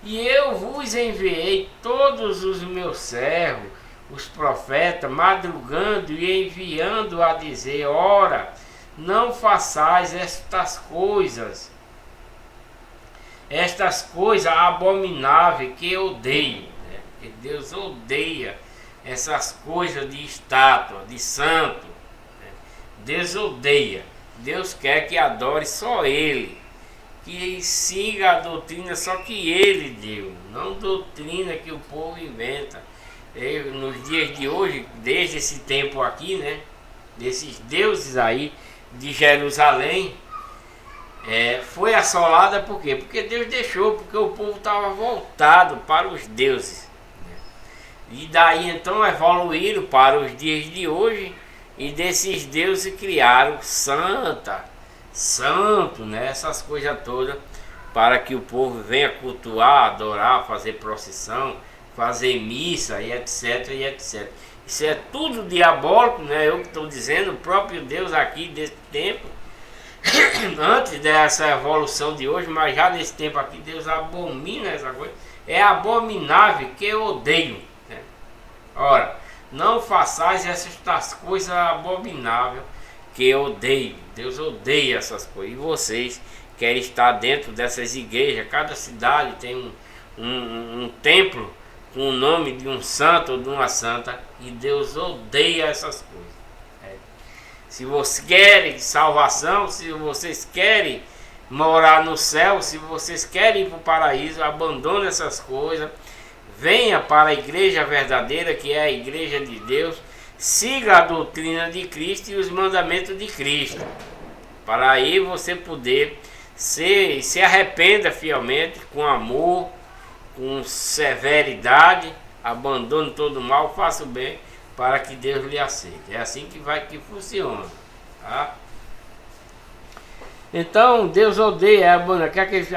E eu vos enviei todos os meus servos, os profetas, madrugando e enviando a dizer: ora, não façais estas coisas abomináveis que eu odeio. Que Deus odeia essas coisas de estátua, de santo. Deus odeia. Deus quer que adore só Ele, que siga a doutrina só que Ele deu, não doutrina que o povo inventa. Nos dias de hoje, desde esse tempo aqui, né, desses deuses aí de Jerusalém, foi assolada por quê? Porque Deus deixou, porque o povo estava voltado para os deuses, né? E daí então evoluíram para os dias de hoje, e desses deuses criaram santo, né? Essas coisas todas, para que o povo venha cultuar, adorar, fazer procissão, fazer missa e etc, e etc. Isso é tudo diabólico, né? Eu que estou dizendo, o próprio Deus aqui desse tempo, antes dessa evolução de hoje, mas já nesse tempo aqui, Deus abomina essa coisa. É abominável, que eu odeio, né? Ora, não façais essas coisas abomináveis que eu odeio. Deus odeia essas coisas. E vocês querem estar dentro dessas igrejas. Cada cidade tem um templo com o nome de um santo ou de uma santa. E Deus odeia essas coisas. Se vocês querem salvação, se vocês querem morar no céu, se vocês querem ir para o paraíso, abandone essas coisas. Venha para a igreja verdadeira, que é a igreja de Deus. Siga a doutrina de Cristo e os mandamentos de Cristo, para aí você poder se arrependa fielmente, com amor, com severidade, abandone todo o mal, faça o bem, para que Deus lhe aceite. É assim que funciona, tá? Então Deus odeia,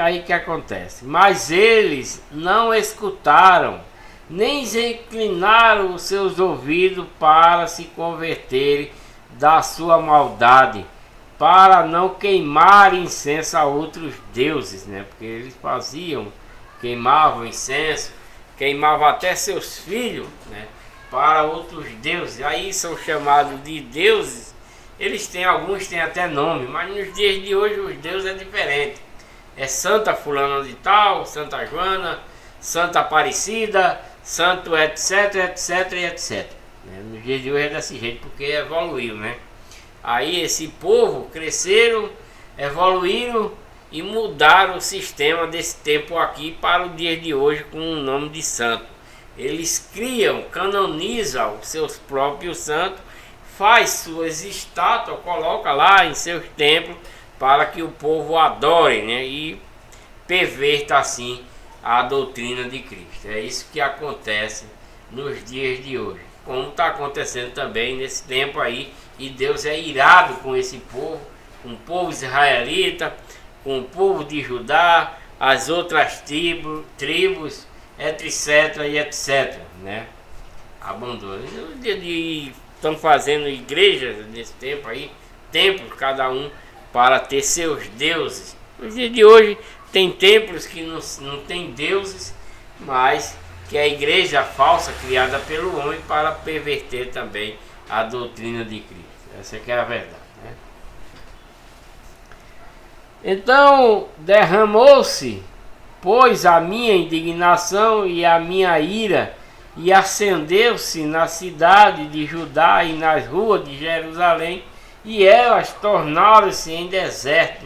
aí que acontece? Mas eles não escutaram, nem inclinaram os seus ouvidos para se converterem da sua maldade, para não queimar incenso a outros deuses, né? Porque eles queimavam incenso, queimavam até seus filhos, né? Para outros deuses. Aí são chamados de deuses. Alguns têm até nome, mas nos dias de hoje os deuses é diferente. É Santa Fulana de Tal, Santa Joana, Santa Aparecida, Santo etc, etc e etc. Nos dias de hoje é desse jeito, porque evoluiu, né? Aí esse povo cresceram, evoluíram e mudaram o sistema desse tempo aqui para o dia de hoje com o nome de santo. Eles criam, canonizam os seus próprios santos, faz suas estátuas, coloca lá em seus templos para que o povo adore, né? E perverta assim a doutrina de Cristo. É isso que acontece nos dias de hoje, como está acontecendo também nesse tempo aí. E Deus é irado com esse povo, com o povo israelita, com o povo de Judá, as outras tribos, etc e etc, né? Abandono. Estão fazendo igrejas nesse tempo aí, templos cada um para ter seus deuses. No dia de hoje tem templos que não tem deuses, mas que é a igreja falsa criada pelo homem para perverter também a doutrina de Cristo. Essa que é a verdade, né? Então derramou-se, pois, a minha indignação e a minha ira, e acendeu-se na cidade de Judá e nas ruas de Jerusalém, e elas tornaram-se em deserto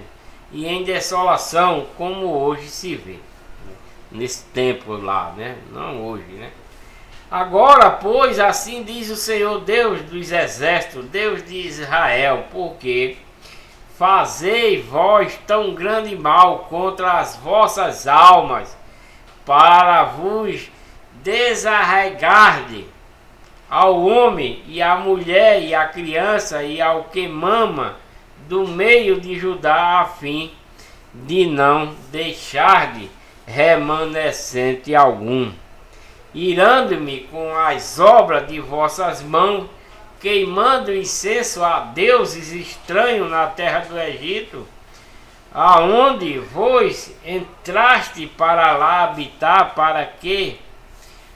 e em desolação, como hoje se vê, né? Nesse tempo lá, né? Não hoje, né? Agora, pois, assim diz o Senhor Deus dos exércitos, Deus de Israel, porque fazei vós tão grande mal contra as vossas almas, para vos desarraigarde ao homem e à mulher e à criança e ao que mama do meio de Judá, a fim de não deixar de remanescente algum, irando-me com as obras de vossas mãos, queimando incenso a deuses estranhos na terra do Egito, aonde vós entraste para lá habitar, para que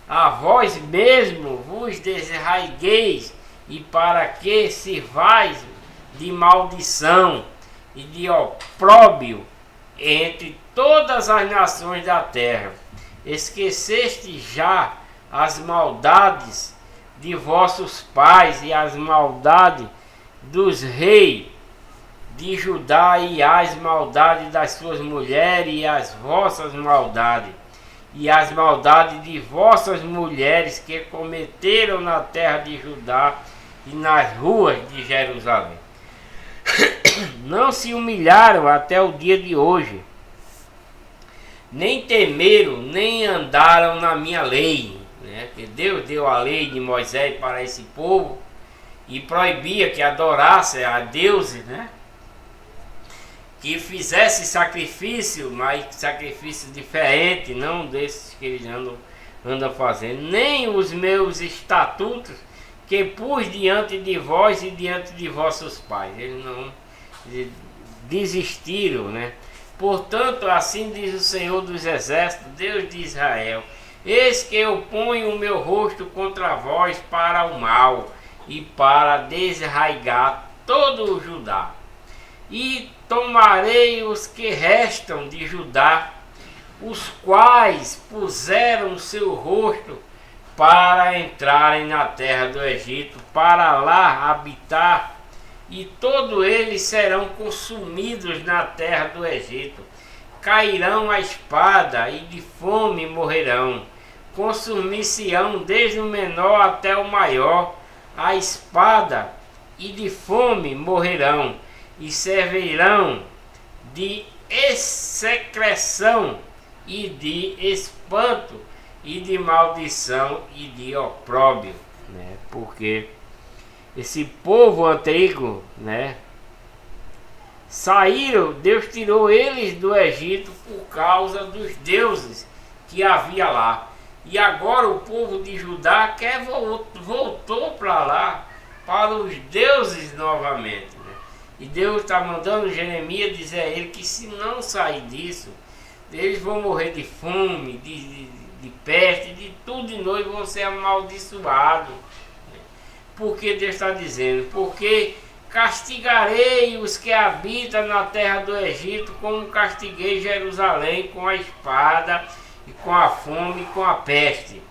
a vós mesmo vos desarraigueis, e para que sirvais de maldição e de opróbrio entre todas as nações da terra. Esqueceste já as maldades de vossos pais e as maldades dos reis de Judá e as maldades das suas mulheres e as vossas maldades e as maldades de vossas mulheres que cometeram na terra de Judá e nas ruas de Jerusalém. Não se humilharam até o dia de hoje, nem temeram, nem andaram na minha lei, né? Que Deus deu a lei de Moisés para esse povo e proibia que adorasse a deuses, né? Que fizesse sacrifício, mas sacrifício diferente, não desses que eles andam fazendo, nem os meus estatutos que pus diante de vós e diante de vossos pais. Eles não desistiram, né? Portanto, assim diz o Senhor dos Exércitos, Deus de Israel: eis que eu ponho o meu rosto contra vós para o mal e para desarraigar todo o Judá. E tomarei os que restam de Judá, os quais puseram o seu rosto para entrarem na terra do Egito, para lá habitar, e todos eles serão consumidos na terra do Egito. Cairão a espada e de fome morrerão. Consumir-se-ão desde o menor até o maior, a espada e de fome morrerão, e servirão de execração e de espanto e de maldição e de opróbrio, né? Porque esse povo antigo, né, saíram, Deus tirou eles do Egito por causa dos deuses que havia lá. E agora o povo de Judá voltou para lá, para os deuses novamente, né? E Deus está mandando Jeremias dizer a ele que se não sair disso, eles vão morrer de fome, de peste, de tudo de novo, vão ser amaldiçoados. Porque Deus está dizendo: porque castigarei os que habitam na terra do Egito, como castiguei Jerusalém com a espada, e com a fome e com a peste.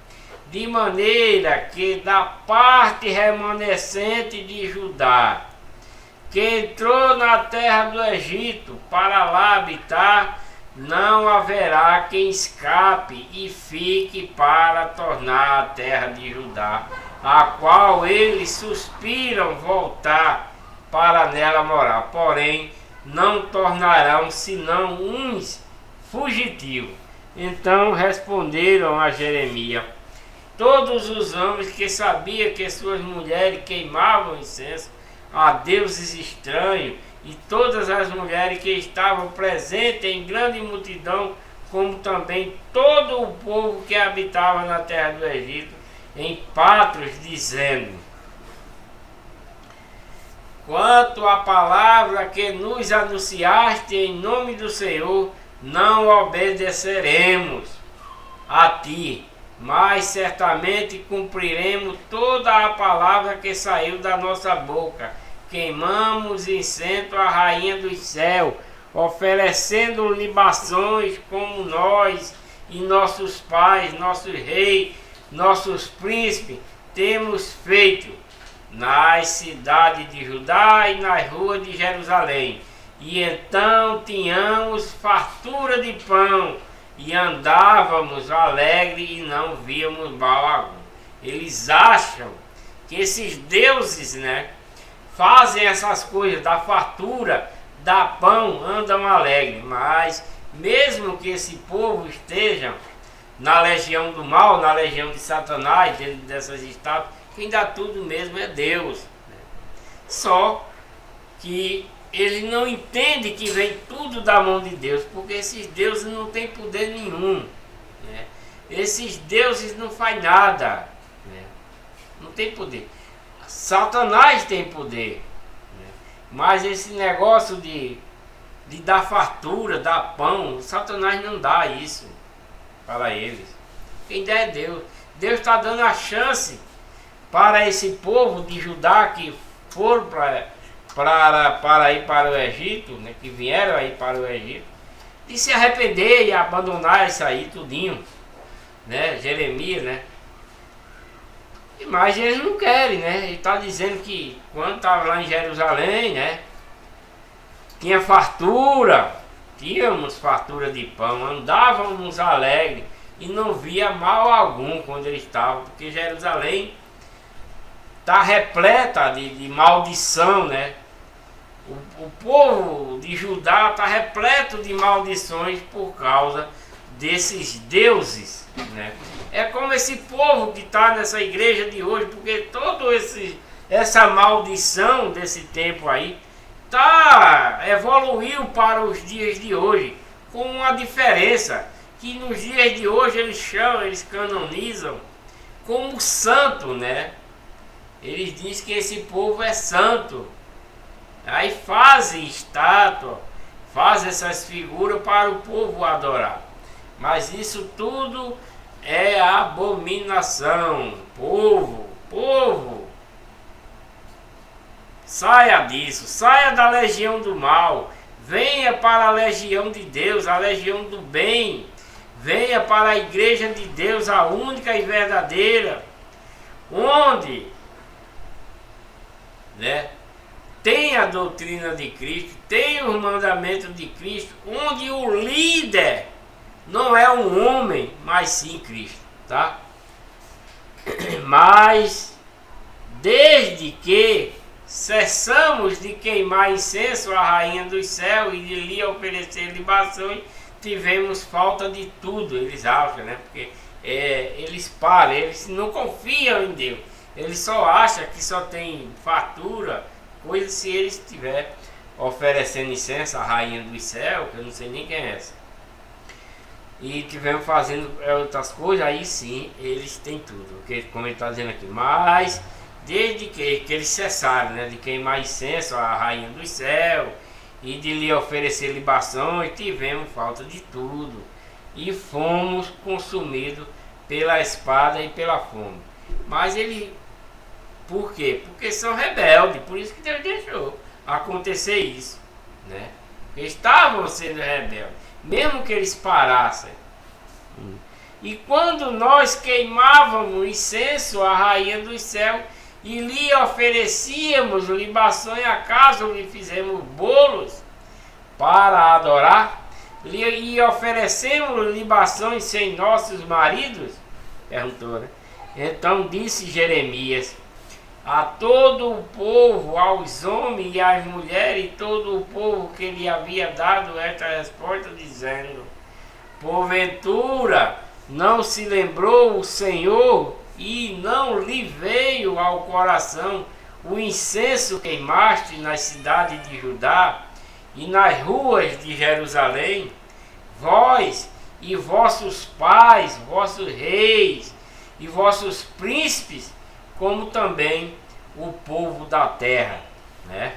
De maneira que da parte remanescente de Judá, que entrou na terra do Egito para lá habitar, não haverá quem escape e fique para tornar a terra de Judá, a qual eles suspiram voltar para nela morar. Porém, não tornarão senão uns fugitivos. Então responderam a Jeremias todos os homens que sabiam que suas mulheres queimavam incenso a deuses estranhos, e todas as mulheres que estavam presentes em grande multidão, como também todo o povo que habitava na terra do Egito, em Patros, dizendo: quanto à palavra que nos anunciaste em nome do Senhor, não obedeceremos a ti, mas certamente cumpriremos toda a palavra que saiu da nossa boca. Queimamos incenso à rainha do céu, oferecendo libações como nós e nossos pais, nossos reis, nossos príncipes temos feito nas cidades de Judá e nas ruas de Jerusalém. E então tínhamos fartura de pão e andávamos alegre e não víamos mal algum. Eles acham que esses deuses, né, fazem essas coisas, dá fartura, dá pão, andam alegre. Mas mesmo que esse povo esteja na legião do mal, na legião de Satanás, dentro dessas estátuas, quem dá tudo mesmo é Deus, né? Só que ele não entende que vem tudo da mão de Deus, porque esses deuses não têm poder nenhum, né? Esses deuses não fazem nada, né? Não tem poder. Satanás tem poder, né? Mas esse negócio de dar fartura, dar pão, Satanás não dá isso para eles. Quem dá é Deus. Deus está dando a chance para esse povo de Judá que foram para ir para o Egito, né, que vieram aí para o Egito, de se arrepender e abandonar isso aí tudinho, né? Jeremias, né? E Mas eles não querem, né? Ele está dizendo que quando estava lá em Jerusalém, né? Tinha fartura, tínhamos fartura de pão, andávamos alegres e não via mal algum quando ele estava, porque Jerusalém está repleta de maldição, né? O povo de Judá está repleto de maldições por causa desses deuses, né? É como esse povo que está nessa igreja de hoje, porque essa maldição desse tempo aí evoluiu para os dias de hoje, com uma diferença, que nos dias de hoje eles canonizam como santo, né? Eles dizem que esse povo é santo. Aí fazem estátua, fazem essas figuras para o povo adorar. Mas isso tudo é abominação. Povo, saia disso, saia da legião do mal, venha para a legião de Deus, a legião do bem, venha para a igreja de Deus, a única e verdadeira, onde, né, tem a doutrina de Cristo, tem os mandamentos de Cristo, onde o líder não é um homem, mas sim Cristo, tá? Mas desde que cessamos de queimar incenso à rainha dos céus e de lhe oferecer libações, tivemos falta de tudo, eles acham, né? Porque eles param, eles não confiam em Deus, eles só acham que só tem fartura, coisa se eles estiverem oferecendo incenso à rainha dos céus, que eu não sei nem quem é essa, e estiverem fazendo outras coisas, aí sim eles têm tudo, porque, como ele está dizendo aqui. Mas desde que eles cessaram, né, de queimar incenso à rainha dos céus e de lhe oferecer libações, tivemos falta de tudo e fomos consumidos pela espada e pela fome. Mas ele, por quê? Porque são rebeldes, por isso que Deus deixou acontecer isso, né? Eles estavam sendo rebeldes, mesmo que eles parassem. E quando nós queimávamos incenso à rainha dos céus e lhe oferecíamos libações, acaso lhe fizemos bolos para adorar? E oferecemos libações sem nossos maridos? Perguntou, né? Então disse Jeremias a todo o povo, aos homens e às mulheres, e todo o povo que lhe havia dado esta resposta, dizendo: porventura não se lembrou o Senhor e não lhe veio ao coração o incenso que queimaste nas cidades de Judá e nas ruas de Jerusalém, vós e vossos pais, vossos reis e vossos príncipes, como também o povo da terra, né?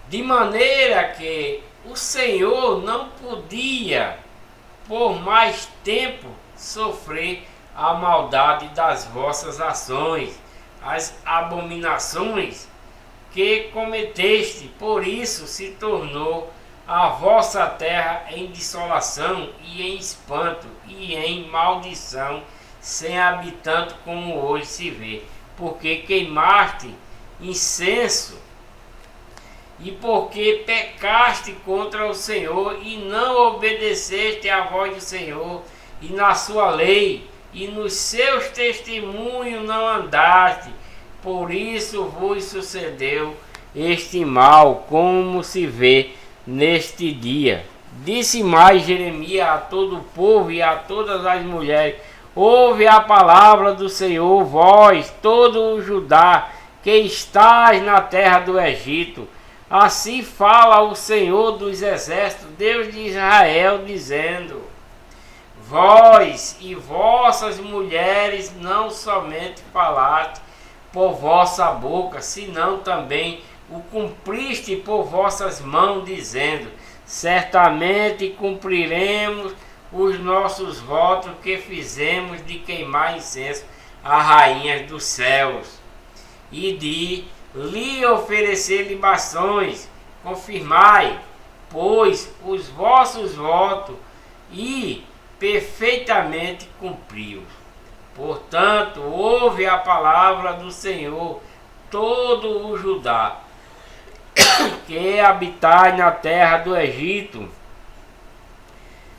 De maneira que o Senhor não podia por mais tempo sofrer a maldade das vossas ações, as abominações que cometeste, por isso se tornou a vossa terra em dissolação e em espanto e em maldição, sem habitante, como hoje se vê, porque queimaste incenso e porque pecaste contra o Senhor e não obedeceste à voz do Senhor e na sua lei e nos seus testemunhos não andaste, por isso vos sucedeu este mal, como se vê neste dia. Disse mais Jeremias a todo o povo e a todas as mulheres: ouve a palavra do Senhor, vós, todo o Judá, que estás na terra do Egito. Assim fala o Senhor dos exércitos, Deus de Israel, dizendo: vós e vossas mulheres não somente falaste por vossa boca, senão também o cumpriste por vossas mãos, dizendo: certamente cumpriremos os nossos votos que fizemos de queimar incenso à rainha dos céus e de lhe oferecer libações. Confirmai, pois, os vossos votos e perfeitamente cumpriu. Portanto, ouve a palavra do Senhor, todo o Judá, que habitai na terra do Egito.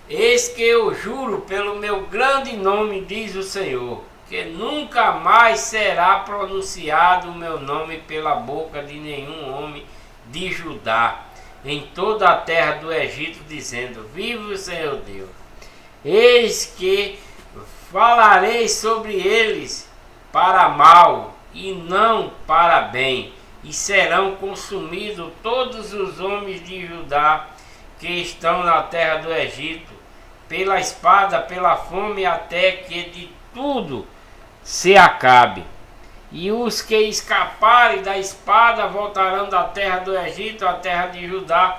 Eis que eu juro pelo meu grande nome, diz o Senhor, que nunca mais será pronunciado o meu nome pela boca de nenhum homem de Judá em toda a terra do Egito, dizendo: vive o Senhor Deus. Eis que falarei sobre eles para mal e não para bem, e serão consumidos todos os homens de Judá que estão na terra do Egito, pela espada, pela fome, até que de tudo se acabe. E os que escaparem da espada voltarão da terra do Egito à terra de Judá,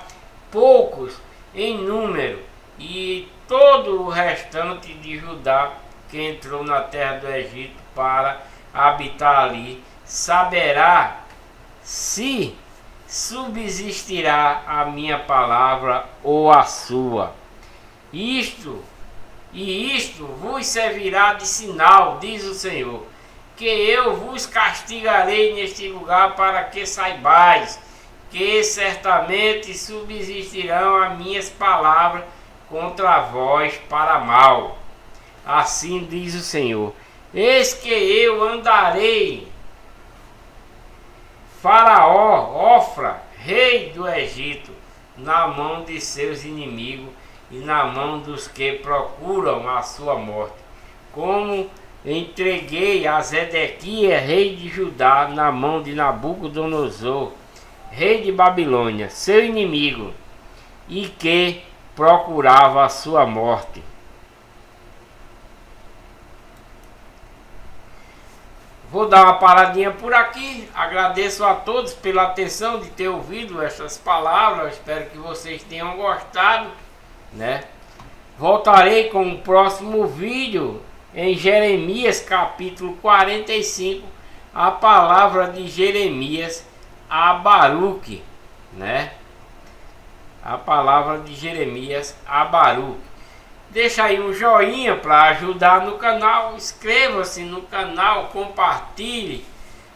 poucos em número, e todo o restante de Judá que entrou na terra do Egito para habitar ali, saberá se subsistirá a minha palavra ou a sua. Isto vos servirá de sinal, diz o Senhor, que eu vos castigarei neste lugar, para que saibais que certamente subsistirão as minhas palavras contra vós para mal. Assim diz o Senhor: eis que eu andarei Faraó, Ofra, rei do Egito, na mão de seus inimigos e na mão dos que procuram a sua morte, como entreguei a Zedequias, rei de Judá, na mão de Nabucodonosor, rei de Babilônia, seu inimigo, e que procurava a sua morte. Vou dar uma paradinha por aqui. Agradeço a todos pela atenção de ter ouvido essas palavras. Espero que vocês tenham gostado, né? Voltarei com o próximo vídeo em Jeremias capítulo 45, a palavra de Jeremias a Baruque, né? A palavra de Jeremias a Baruque. Deixa aí um joinha para ajudar no canal, inscreva-se no canal, compartilhe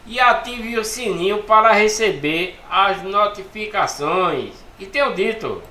e ative o sininho para receber as notificações. E tenho dito.